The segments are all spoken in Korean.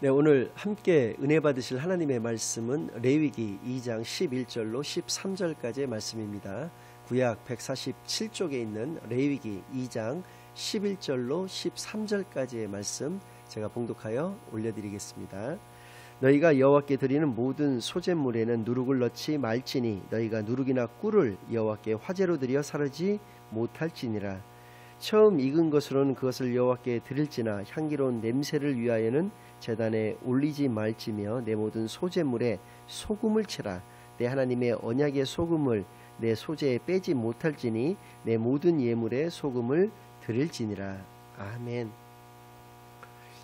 네, 오늘 함께 은혜 받으실 하나님의 말씀은 레위기 2장 11절로 13절까지의 말씀입니다. 구약 147쪽에 있는 레위기 2장 11절로 13절까지의 말씀 제가 봉독하여 올려드리겠습니다. 너희가 여호와께 드리는 모든 소제물에는 누룩을 넣지 말지니 너희가 누룩이나 꿀을 여호와께 화제로 드려 사르지 못할지니라. 처음 익은 것으로는 그것을 여호와께 드릴지나 향기로운 냄새를 위하여는 제단에 올리지 말지며 내 모든 소제물에 소금을 치라. 내 하나님의 언약의 소금을 내 소제에 빼지 못할지니 내 모든 예물에 소금을 드릴지니라. 아멘.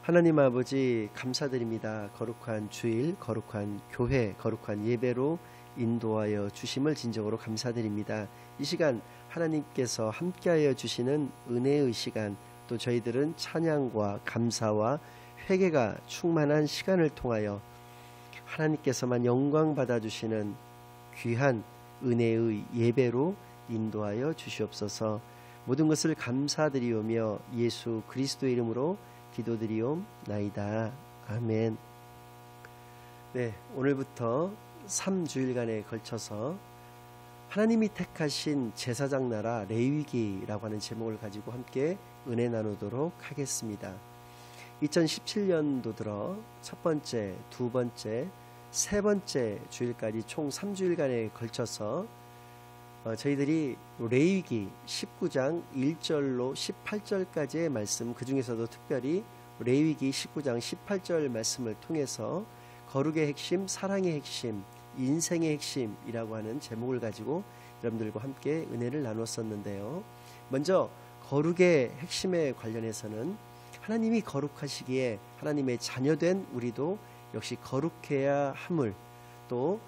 하나님 아버지 감사드립니다. 거룩한 주일, 거룩한 교회, 거룩한 예배로 인도하여 주심을 진정으로 감사드립니다. 이 시간 하나님께서 함께하여 주시는 은혜의 시간, 또 저희들은 찬양과 감사와 회개가 충만한 시간을 통하여 하나님께서만 영광 받아주시는 귀한 은혜의 예배로 인도하여 주시옵소서. 모든 것을 감사드리오며 예수 그리스도의 이름으로 기도드리옵나이다. 아멘. 네, 오늘부터 3주일간에 걸쳐서 하나님이 택하신 제사장 나라 레위기라고 하는 제목을 가지고 함께 은혜 나누도록 하겠습니다. 2017년도 들어 첫 번째, 두 번째, 세 번째 주일까지 총 3주일간에 걸쳐서 저희들이 레위기 19장 1절로 18절까지의 말씀, 그 중에서도 특별히 레위기 19장 18절 말씀을 통해서 거룩의 핵심, 사랑의 핵심, 인생의 핵심이라고 하는 제목을 가지고 여러분들과 함께 은혜를 나눴었는데요. 먼저 거룩의 핵심에 관련해서는 하나님이 거룩하시기에 하나님의 자녀된 우리도 역시 거룩해야 함을, 또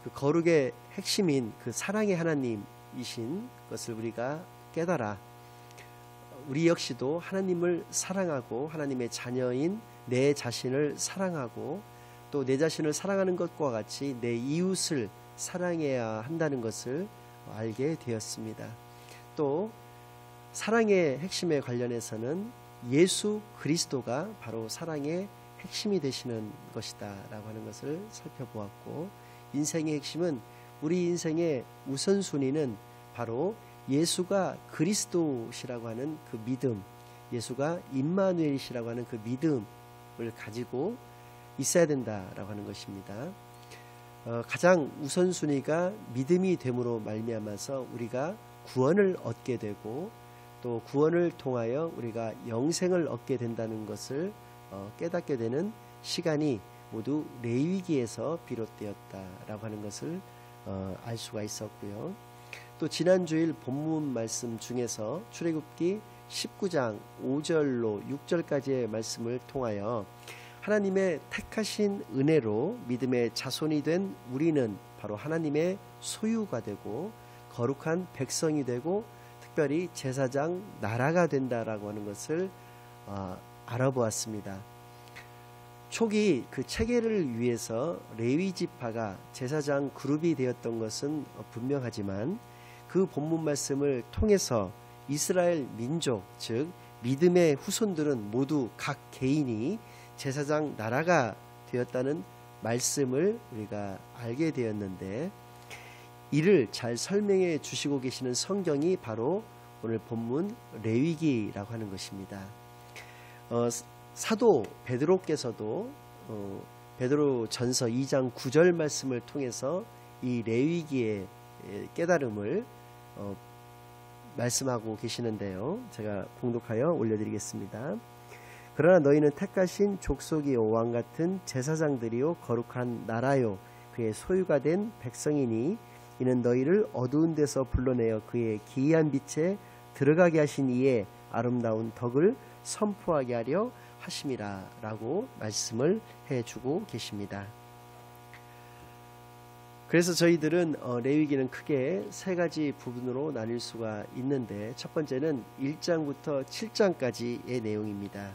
그 거룩의 핵심인 그 사랑의 하나님이신 것을 우리가 깨달아 우리 역시도 하나님을 사랑하고 하나님의 자녀인 내 자신을 사랑하고 또 내 자신을 사랑하는 것과 같이 내 이웃을 사랑해야 한다는 것을 알게 되었습니다. 또 사랑의 핵심에 관련해서는 예수 그리스도가 바로 사랑의 핵심이 되시는 것이다 라고 하는 것을 살펴보았고, 인생의 핵심은, 우리 인생의 우선순위는 바로 예수가 그리스도시라고 하는 그 믿음, 예수가 임마누엘이시라고 하는 그 믿음을 가지고 있어야 된다라고 하는 것입니다. 가장 우선순위가 믿음이 됨으로 말미암아서 우리가 구원을 얻게 되고 또 구원을 통하여 우리가 영생을 얻게 된다는 것을 깨닫게 되는 시간이 모두 레위기에서 비롯되었다라고 하는 것을 알 수가 있었고요. 또 지난 주일 본문 말씀 중에서 출애굽기 19장 5절로 6절까지의 말씀을 통하여 하나님의 택하신 은혜로 믿음의 자손이 된 우리는 바로 하나님의 소유가 되고 거룩한 백성이 되고 특별히 제사장 나라가 된다라고 하는 것을 알아보았습니다. 초기 그 체계를 위해서 레위 지파가 제사장 그룹이 되었던 것은 분명하지만 그 본문 말씀을 통해서 이스라엘 민족, 즉 믿음의 후손들은 모두 각 개인이 제사장 나라가 되었다는 말씀을 우리가 알게 되었는데, 이를 잘 설명해 주시고 계시는 성경이 바로 오늘 본문 레위기라고 하는 것입니다. 사도 베드로께서도 베드로 전서 2장 9절 말씀을 통해서 이 레위기의 깨달음을 말씀하고 계시는데요. 제가 봉독하여 올려드리겠습니다. 그러나 너희는 택하신 족속이요 왕 같은 제사장들이요 거룩한 나라요 그의 소유가 된 백성이니 이는 너희를 어두운 데서 불러내어 그의 기이한 빛에 들어가게 하신 이의 아름다운 덕을 선포하게 하려 하심이라 라고 말씀을 해주고 계십니다. 그래서 저희들은 레위기는 크게 세 가지 부분으로 나뉠 수가 있는데, 첫 번째는 1장부터 7장까지의 내용입니다.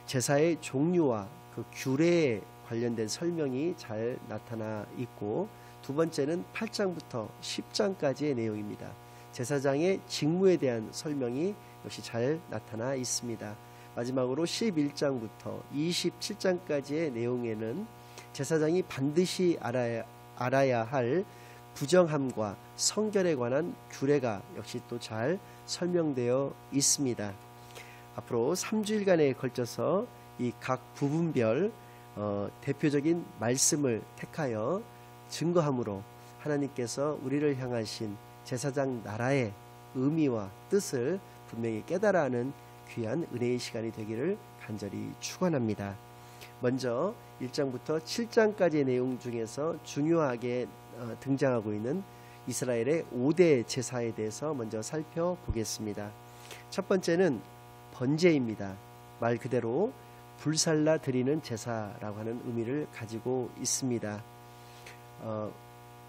제사의 종류와 그 규례에 관련된 설명이 잘 나타나 있고, 두 번째는 8장부터 10장까지의 내용입니다. 제사장의 직무에 대한 설명이 역시 잘 나타나 있습니다. 마지막으로 11장부터 27장까지의 내용에는 제사장이 반드시 알아야 할 부정함과 성결에 관한 규례가 역시 또 잘 설명되어 있습니다. 앞으로 3주일간에 걸쳐서 이 각 부분별 대표적인 말씀을 택하여 증거함으로 하나님께서 우리를 향하신 제사장 나라의 의미와 뜻을 분명히 깨달아하는 귀한 은혜의 시간이 되기를 간절히 축원합니다. 먼저 1장부터 7장까지의 내용 중에서 중요하게 등장하고 있는 이스라엘의 5대 제사에 대해서 먼저 살펴보겠습니다. 첫 번째는 번제입니다. 말 그대로 불살라 드리는 제사라고 하는 의미를 가지고 있습니다.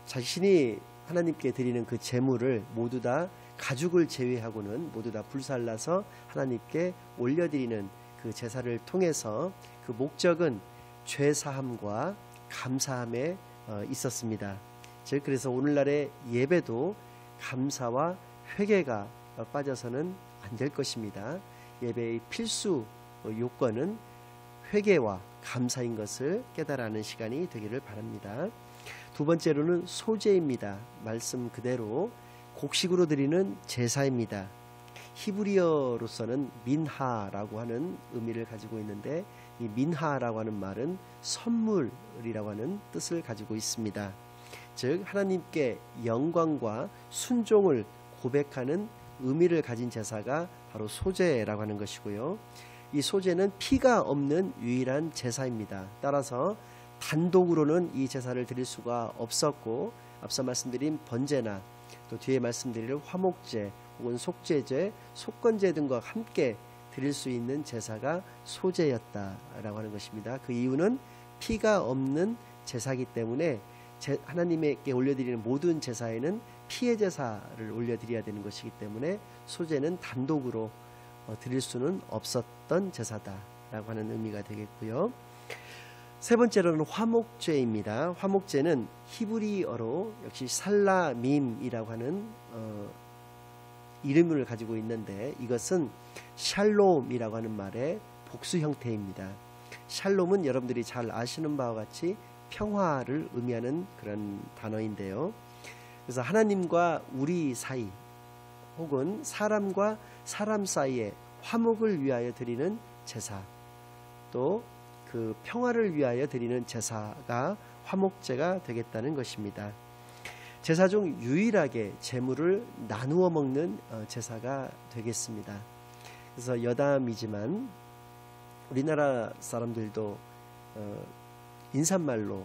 자신이 하나님께 드리는 그 제물을 모두 다 가죽을 제외하고는 모두 다 불살라서 하나님께 올려드리는 그 제사를 통해서 그 목적은 죄사함과 감사함에 있었습니다. 즉 그래서 오늘날의 예배도 감사와 회개가 빠져서는 안 될 것입니다. 예배의 필수 요건은 회개와 감사인 것을 깨달아하는 시간이 되기를 바랍니다. 두 번째로는 소제입니다. 말씀 그대로 곡식으로 드리는 제사입니다. 히브리어로서는 민하라고 하는 의미를 가지고 있는데 이 민하라고 하는 말은 선물이라고 하는 뜻을 가지고 있습니다. 즉 하나님께 영광과 순종을 고백하는 의미를 가진 제사가 바로 소제라고 하는 것이고요. 이 소제는 피가 없는 유일한 제사입니다. 따라서 단독으로는 이 제사를 드릴 수가 없었고 앞서 말씀드린 번제나 또 뒤에 말씀드릴 화목제 혹은 속죄제, 속건제 등과 함께 드릴 수 있는 제사가 소제였다라고 하는 것입니다. 그 이유는 피가 없는 제사이기 때문에 하나님께 올려드리는 모든 제사에는 피의 제사를 올려드려야 되는 것이기 때문에 소제는 단독으로 드릴 수는 없었던 제사다라고 하는 의미가 되겠고요. 세 번째로는 화목제입니다. 화목제는 히브리어로 역시 살라밈이라고 하는 이름을 가지고 있는데 이것은 샬롬이라고 하는 말의 복수 형태입니다. 샬롬은 여러분들이 잘 아시는 바와 같이 평화를 의미하는 그런 단어인데요. 그래서 하나님과 우리 사이 혹은 사람과 사람 사이에 화목을 위하여 드리는 제사, 또 그 평화를 위하여 드리는 제사가 화목제가 되겠다는 것입니다. 제사 중 유일하게 제물을 나누어 먹는 제사가 되겠습니다. 그래서 여담이지만 우리나라 사람들도 인사말로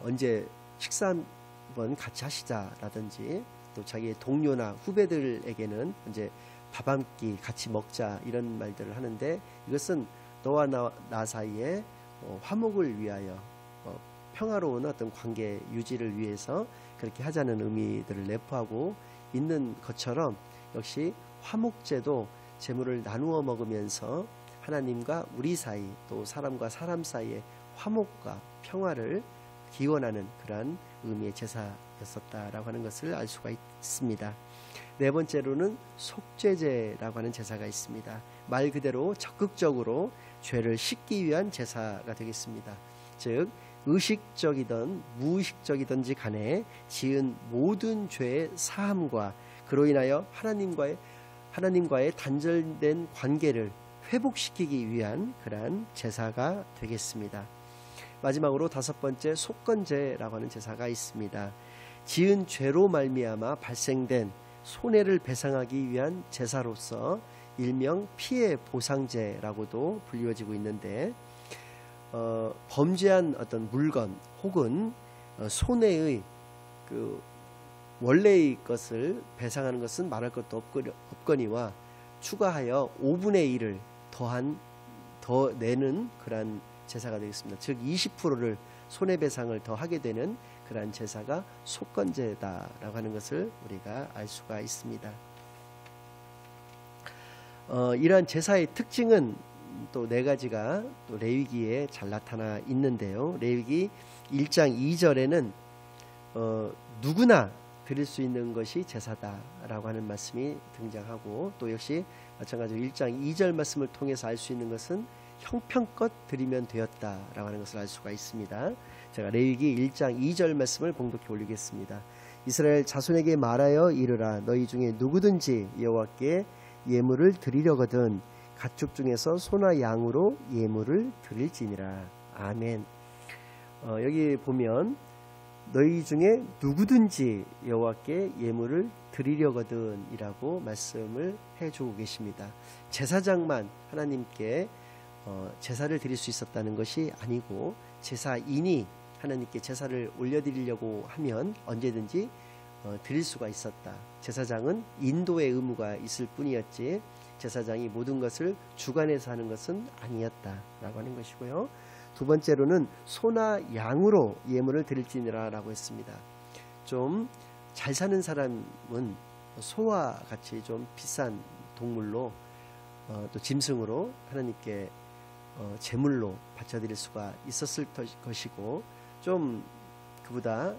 언제 식사 한번 같이 하시자라든지 또 자기의 동료나 후배들에게는 이제 밥 한 끼 같이 먹자 이런 말들을 하는데 이것은 너와 나 사이에 화목을 위하여 평화로운 어떤 관계 유지를 위해서 그렇게 하자는 의미들을 내포하고 있는 것처럼 역시 화목제도 제물을 나누어 먹으면서 하나님과 우리 사이 또 사람과 사람 사이의 화목과 평화를 기원하는 그러한 의미의 제사였었다라고 하는 것을 알 수가 있습니다. 네 번째로는 속죄제라고 하는 제사가 있습니다. 말 그대로 적극적으로 죄를 씻기 위한 제사가 되겠습니다. 즉 의식적이든 무의식적이든지 간에 지은 모든 죄의 사함과 그로 인하여 하나님과의 단절된 관계를 회복시키기 위한 그러한 제사가 되겠습니다. 마지막으로 다섯 번째 속건제라고 하는 제사가 있습니다. 지은 죄로 말미암아 발생된 손해를 배상하기 위한 제사로서 일명 피해 보상제라고도 불리워지고 있는데 범죄한 어떤 물건 혹은 손해의 그 원래의 것을 배상하는 것은 말할 것도 없거니와 추가하여 5분의 1을 더 내는 그러한 제사가 되겠습니다. 즉 20%를 손해배상을 더 하게 되는 그러한 제사가 속건제다라고 하는 것을 우리가 알 수가 있습니다. 이러한 제사의 특징은 또 네 가지가 또 레위기에 잘 나타나 있는데요. 레위기 1장 2절에는 누구나 드릴 수 있는 것이 제사다라고 하는 말씀이 등장하고, 또 역시 마찬가지로 1장 2절 말씀을 통해서 알 수 있는 것은 형편껏 드리면 되었다라고 하는 것을 알 수가 있습니다. 제가 레위기 1장 2절 말씀을 봉독해 올리겠습니다. 이스라엘 자손에게 말하여 이르라. 너희 중에 누구든지 여호와께 예물을 드리려거든 가축 중에서 소나 양으로 예물을 드릴지니라. 아멘. 여기 보면 너희 중에 누구든지 여호와께 예물을 드리려거든 이라고 말씀을 해주고 계십니다. 제사장만 하나님께 제사를 드릴 수 있었다는 것이 아니고, 제사인이 하나님께 제사를 올려드리려고 하면 언제든지 드릴 수가 있었다. 제사장은 인도의 의무가 있을 뿐이었지 제사장이 모든 것을 주관해서 하는 것은 아니었다라고 하는 것이고요. 두 번째로는 소나 양으로 예물을 드릴지니라 라고 했습니다. 좀 잘 사는 사람은 소와 같이 좀 비싼 동물로 또 짐승으로 하나님께 제물로 바쳐드릴 수가 있었을 것이고, 좀 그보다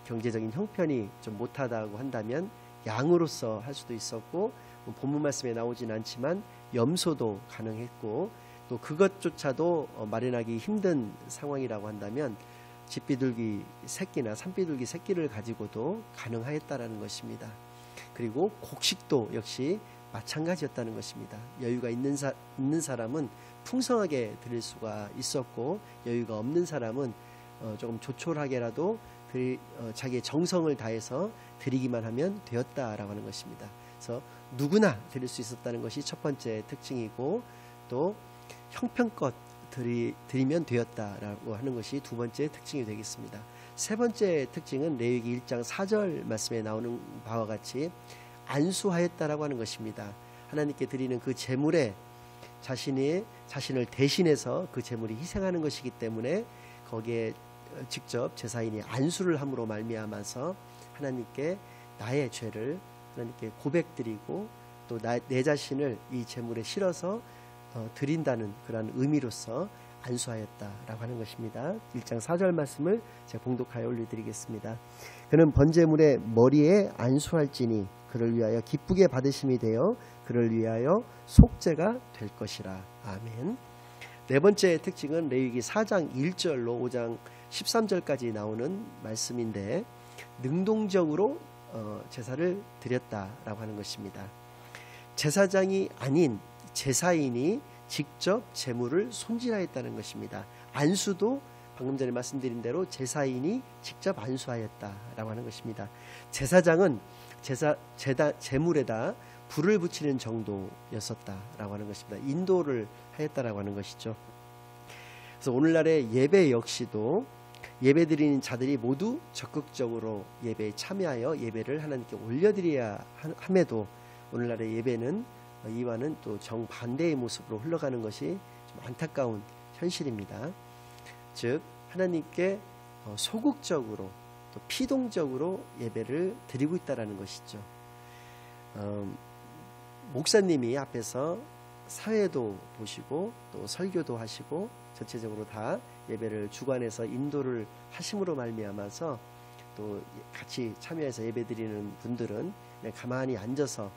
경제적인 형편이 좀 못하다고 한다면 양으로서 할 수도 있었고, 본문 말씀에 나오진 않지만 염소도 가능했고, 또 그것조차도 마련하기 힘든 상황이라고 한다면 집비둘기 새끼나 산비둘기 새끼를 가지고도 가능하였다라는 것입니다. 그리고 곡식도 역시 마찬가지였다는 것입니다. 여유가 있는 사람은 풍성하게 드릴 수가 있었고, 여유가 없는 사람은 조금 조촐하게라도 자기의 정성을 다해서 드리기만 하면 되었다라고 하는 것입니다. 그래서 누구나 드릴 수 있었다는 것이 첫 번째 특징이고, 또 형편껏 드리면 되었다라고 하는 것이 두 번째 특징이 되겠습니다. 세 번째 특징은 레위기 1장 4절 말씀에 나오는 바와 같이 안수하였다라고 하는 것입니다. 하나님께 드리는 그 제물에 자신을 대신해서 그 제물이 희생하는 것이기 때문에 거기에 직접 제사인이 안수를 함으로 말미암아서 하나님께 나의 죄를 하나님께 고백드리고, 또 내 자신을 이 제물에 실어서 드린다는 그러한 의미로서 안수하였다라고 하는 것입니다. 1장 4절 말씀을 제가 봉독하여 올려드리겠습니다. 그는 번제물의 머리에 안수할지니 그를 위하여 기쁘게 받으심이 되어 그를 위하여 속죄가 될 것이라. 아멘. 네 번째 특징은 레위기 4장 1절로 5장 13절까지 나오는 말씀인데, 능동적으로 제사를 드렸다라고 하는 것입니다. 제사장이 아닌 제사인이 직접 제물을 손질하였다는 것입니다. 안수도 방금 전에 말씀드린 대로 제사인이 직접 안수하였다라고 하는 것입니다. 제사장은 제물에다 불을 붙이는 정도였었다라고 하는 것입니다. 인도를 하였다라고 하는 것이죠. 그래서 오늘날의 예배 역시도 예배드리는 자들이 모두 적극적으로 예배에 참여하여 예배를 하나님께 올려드려야 함에도, 오늘날의 예배는 이와는 또 정반대의 모습으로 흘러가는 것이 좀 안타까운 현실입니다. 즉 하나님께 소극적으로 또 피동적으로 예배를 드리고 있다는 것이죠. 목사님이 앞에서 사회도 보시고 또 설교도 하시고 전체적으로 다 예배를 주관해서 인도를 하심으로 말미암아서, 또 같이 참여해서 예배드리는 분들은 그냥 가만히 앉아서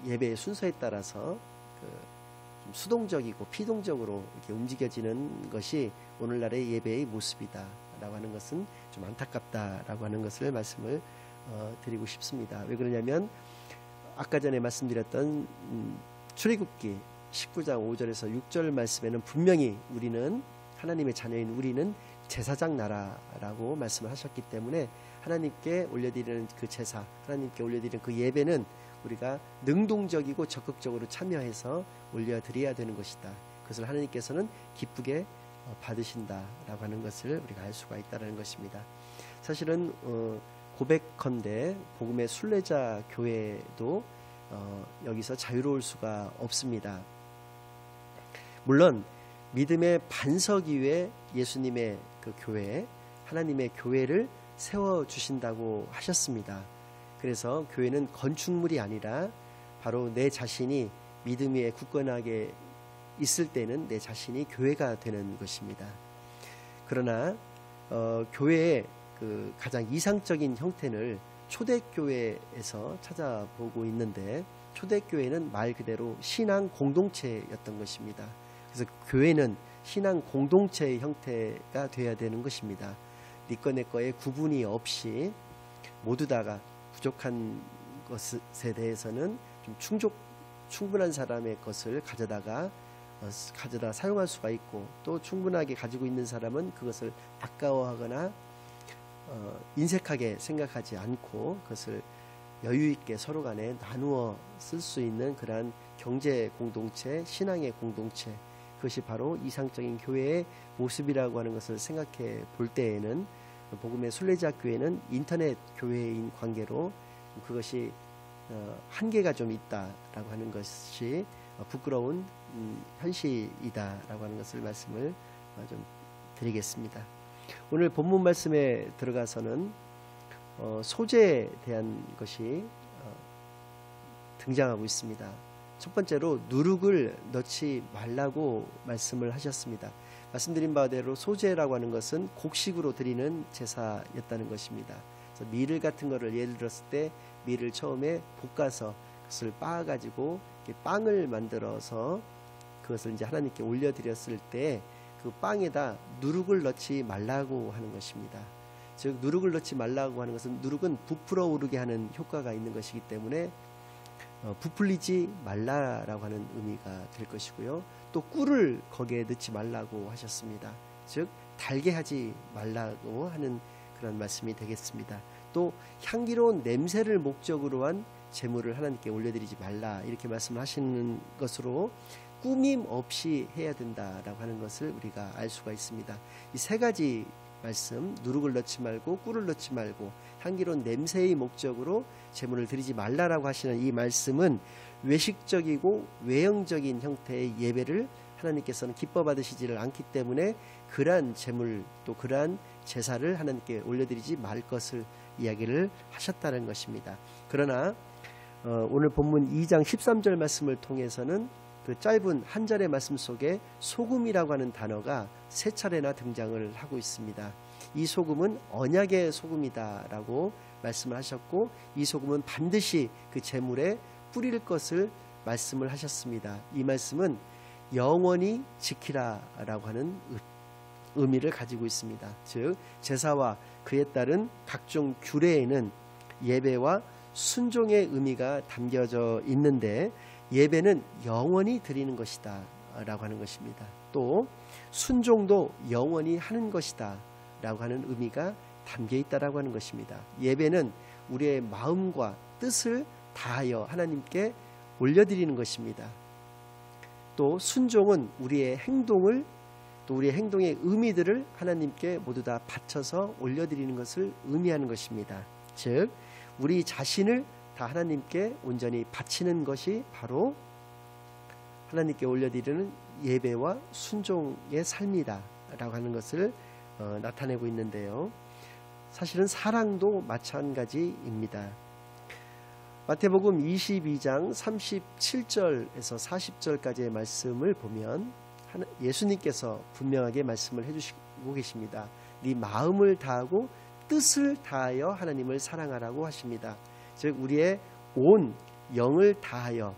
예배의 순서에 따라서 좀 수동적이고 피동적으로 이렇게 움직여지는 것이 오늘날의 예배의 모습이다라고 하는 것은 좀 안타깝다라고 하는 것을 말씀을 드리고 싶습니다. 왜 그러냐면 아까 전에 말씀드렸던 출애굽기 19장 5절에서 6절 말씀에는 분명히 우리는 하나님의 자녀인 우리는 제사장 나라라고 말씀을 하셨기 때문에, 하나님께 올려드리는 그 제사, 하나님께 올려드리는 그 예배는 우리가 능동적이고 적극적으로 참여해서 올려드려야 되는 것이다. 그것을 하나님께서는 기쁘게 받으신다라고 하는 것을 우리가 알 수가 있다는 것입니다. 사실은 고백컨대 복음의 순례자 교회도 여기서 자유로울 수가 없습니다. 물론 믿음의 반석 위에 예수님의 그 교회, 하나님의 교회를 세워주신다고 하셨습니다. 그래서 교회는 건축물이 아니라 바로 내 자신이 믿음 위에 굳건하게 있을 때는 내 자신이 교회가 되는 것입니다. 그러나 교회의 그 가장 이상적인 형태를 초대교회에서 찾아보고 있는데, 초대교회는 말 그대로 신앙 공동체였던 것입니다. 그래서 교회는 신앙 공동체의 형태가 되어야 되는 것입니다. 니꺼 내꺼의 구분이 없이 모두 다가 부족한 것에 대해서는 좀 충분한 사람의 것을 가져다 사용할 수가 있고, 또 충분하게 가지고 있는 사람은 그것을 아까워하거나 인색하게 생각하지 않고 그것을 여유있게 서로 간에 나누어 쓸 수 있는 그러한 경제 공동체, 신앙의 공동체, 그것이 바로 이상적인 교회의 모습이라고 하는 것을 생각해 볼 때에는, 복음의 순례자 교회는 인터넷 교회인 관계로 그것이 한계가 좀 있다라고 하는 것이 부끄러운 현실이다라고 하는 것을 말씀을 좀 드리겠습니다. 오늘 본문 말씀에 들어가서는 소재에 대한 것이 등장하고 있습니다. 첫 번째로 누룩을 넣지 말라고 말씀을 하셨습니다. 말씀드린 바대로 소재라고 하는 것은 곡식으로 드리는 제사였다는 것입니다. 그래서 밀을 같은 거를 예를 들었을 때 밀을 처음에 볶아서 그것을 빻아가지고 빵을 만들어서 그것을 이제 하나님께 올려드렸을 때 그 빵에다 누룩을 넣지 말라고 하는 것입니다. 즉 누룩을 넣지 말라고 하는 것은, 누룩은 부풀어 오르게 하는 효과가 있는 것이기 때문에 부풀리지 말라라고 하는 의미가 될 것이고요. 또 꿀을 거기에 넣지 말라고 하셨습니다. 즉 달게 하지 말라고 하는 그런 말씀이 되겠습니다. 또 향기로운 냄새를 목적으로 한 제물을 하나님께 올려드리지 말라, 이렇게 말씀하시는 것으로 꾸밈 없이 해야 된다라고 하는 것을 우리가 알 수가 있습니다. 이 세 가지 말씀, 누룩을 넣지 말고 꿀을 넣지 말고 향기로운 냄새의 목적으로 제물을 드리지 말라라고 하시는 이 말씀은 외식적이고 외형적인 형태의 예배를 하나님께서는 기뻐 받으시지를 않기 때문에 그러한 제물, 또 그러한 제사를 하나님께 올려드리지 말 것을 이야기를 하셨다는 것입니다. 그러나 오늘 본문 2장 13절 말씀을 통해서는 그 짧은 한 절의 말씀 속에 소금이라고 하는 단어가 세 차례나 등장을 하고 있습니다. 이 소금은 언약의 소금이다라고 말씀을 하셨고, 이 소금은 반드시 그 제물에 뿌릴 것을 말씀을 하셨습니다. 이 말씀은 영원히 지키라라고 하는 의미를 가지고 있습니다. 즉 제사와 그에 따른 각종 규례에는 예배와 순종의 의미가 담겨져 있는데, 예배는 영원히 드리는 것이다 라고 하는 것입니다. 또 순종도 영원히 하는 것이다 라고 하는 의미가 담겨 있다라고 하는 것입니다. 예배는 우리의 마음과 뜻을 다하여 하나님께 올려드리는 것입니다. 또 순종은 우리의 행동을, 또 우리의 행동의 의미들을 하나님께 모두 다 바쳐서 올려드리는 것을 의미하는 것입니다. 즉 우리 자신을 다 하나님께 온전히 바치는 것이 바로 하나님께 올려드리는 예배와 순종의 삶이다 라고 하는 것을 나타내고 있는데요. 사실은 사랑도 마찬가지입니다. 마태복음 22장 37절에서 40절까지의 말씀을 보면 예수님께서 분명하게 말씀을 해주시고 계십니다. 네 마음을 다하고 뜻을 다하여 하나님을 사랑하라고 하십니다. 즉 우리의 온 영을 다하여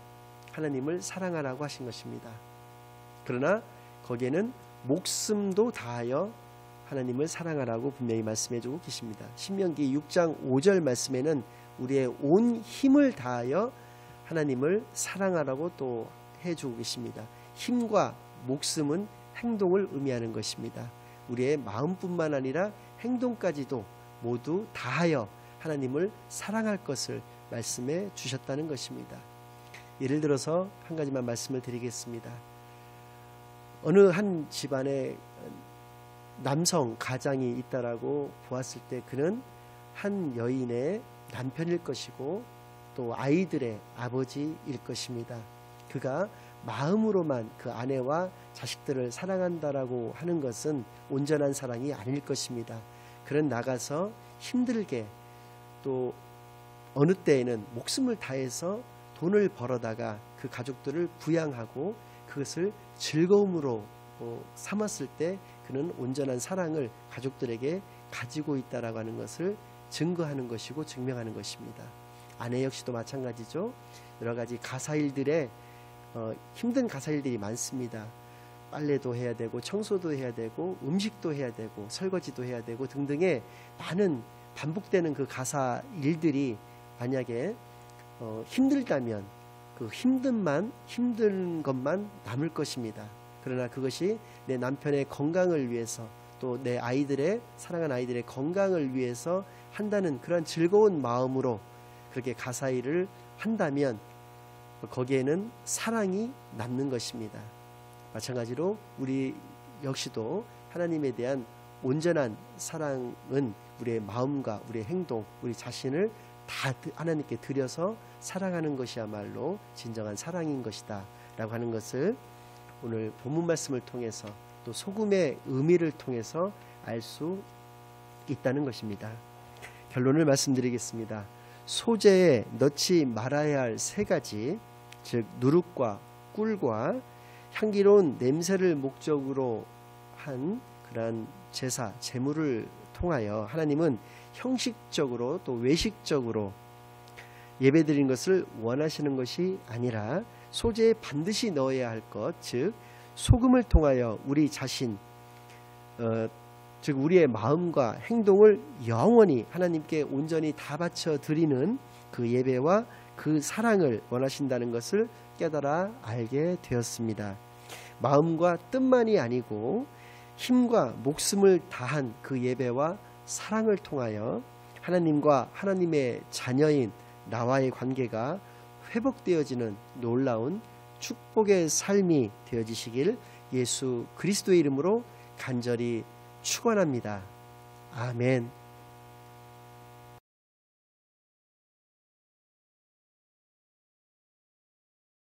하나님을 사랑하라고 하신 것입니다. 그러나 거기에는 목숨도 다하여 하나님을 사랑하라고 분명히 말씀해주고 계십니다. 신명기 6장 5절 말씀에는 우리의 온 힘을 다하여 하나님을 사랑하라고 또 해주고 계십니다. 힘과 목숨은 행동을 의미하는 것입니다. 우리의 마음뿐만 아니라 행동까지도 모두 다하여 하나님을 사랑할 것을 말씀해 주셨다는 것입니다. 예를 들어서 한 가지만 말씀을 드리겠습니다. 어느 한 집안에 남성 가장이 있다라고 보았을 때 그는 한 여인의 남편일 것이고 또 아이들의 아버지일 것입니다. 그가 마음으로만 그 아내와 자식들을 사랑한다라고 하는 것은 온전한 사랑이 아닐 것입니다. 그는 나가서 힘들게 또 어느 때에는 목숨을 다해서 돈을 벌어다가 그 가족들을 부양하고 그것을 즐거움으로 삼았을 때 그는 온전한 사랑을 가족들에게 가지고 있다라고 하는 것을 증거하는 것이고 증명하는 것입니다. 아내 역시도 마찬가지죠. 여러 가지 가사일들에 힘든 가사일들이 많습니다. 빨래도 해야 되고 청소도 해야 되고 음식도 해야 되고 설거지도 해야 되고 등등의 많은 반복되는 그 가사일들이 만약에 힘들다면 그 힘든 것만 남을 것입니다. 그러나 그것이 내 남편의 건강을 위해서 또 내 아이들의 사랑하는 아이들의 건강을 위해서 한다는 그런 즐거운 마음으로 그렇게 가사일을 한다면 거기에는 사랑이 남는 것입니다. 마찬가지로 우리 역시도 하나님에 대한 온전한 사랑은 우리의 마음과 우리의 행동, 우리 자신을 다 하나님께 드려서 사랑하는 것이야말로 진정한 사랑인 것이다 라고 하는 것을 오늘 본문 말씀을 통해서 또 소금의 의미를 통해서 알 수 있다는 것입니다. 결론을 말씀드리겠습니다. 소재에 넣지 말아야 할 세 가지, 즉 누룩과 꿀과 향기로운 냄새를 목적으로 한 그러한 제사, 제물을 통하여 하나님은 형식적으로 또 외식적으로 예배드리는 것을 원하시는 것이 아니라 소재에 반드시 넣어야 할 것, 즉 소금을 통하여 우리 자신, 즉 우리의 마음과 행동을 영원히 하나님께 온전히 다 바쳐 드리는 그 예배와 그 사랑을 원하신다는 것을 깨달아 알게 되었습니다. 마음과 뜻만이 아니고 힘과 목숨을 다한 그 예배와 사랑을 통하여 하나님과 하나님의 자녀인 나와의 관계가 회복되어지는 놀라운 축복의 삶이 되어지시길 예수 그리스도의 이름으로 간절히 축원합니다. 아멘.